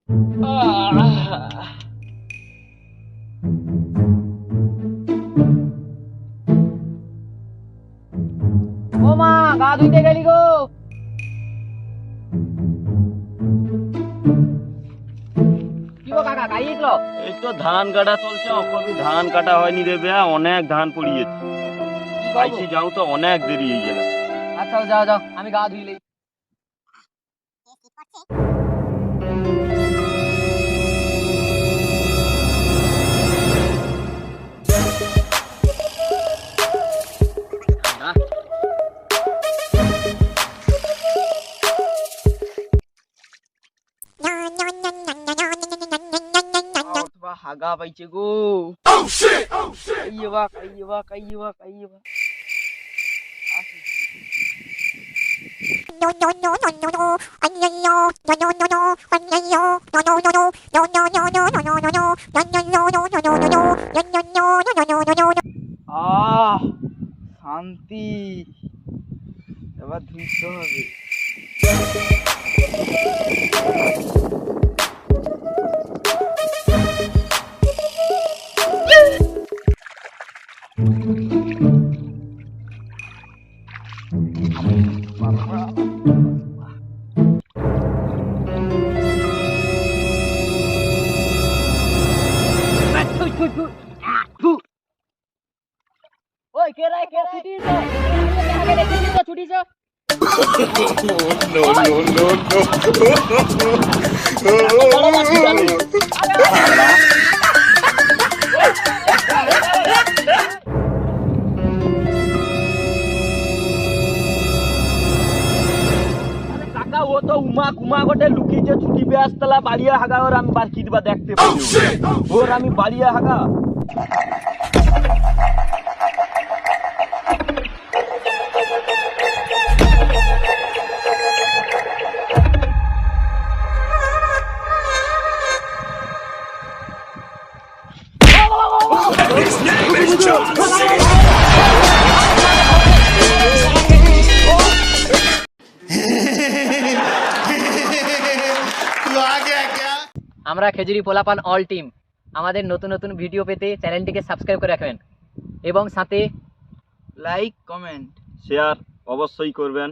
ও মা, গা ধুইতে গেলি গো? কি গো কাকা, গাড়ি এলো? এই তো ধান কাটা চলছে, কবি ধান কাটা হয়নি রে বেয়া, অনেক ধান পড়িয়েছে। আইছি যাও তো, অনেক দেরি হয়ে গেল। আচ্ছা যাও যাও, আমি গা ধুইলেই। হাগা পাইছে গো। কাইবা কাইবা কাইবা কাইবা। আহ, শান্তি। এবার ধুইতে হবে। ওই কে রে কে ছুটি যা। কাকা ও তো উমা কুমা গোটে লুকিয়েছে ছুটি বেয়াসতলা বাড়িয়া হাগা, ওর আমি বার কি দিবা দেখতে পাই ওর আমি বাড়িয়া হাগা। আমরা খেজুরি পোলাপান অল টিম আমাদের নতুন নতুন ভিডিও পেতে চ্যানেলটিকে সাবস্ক্রাইব করে রাখবেন এবং সাথে লাইক কমেন্ট শেয়ার অবশ্যই করবেন।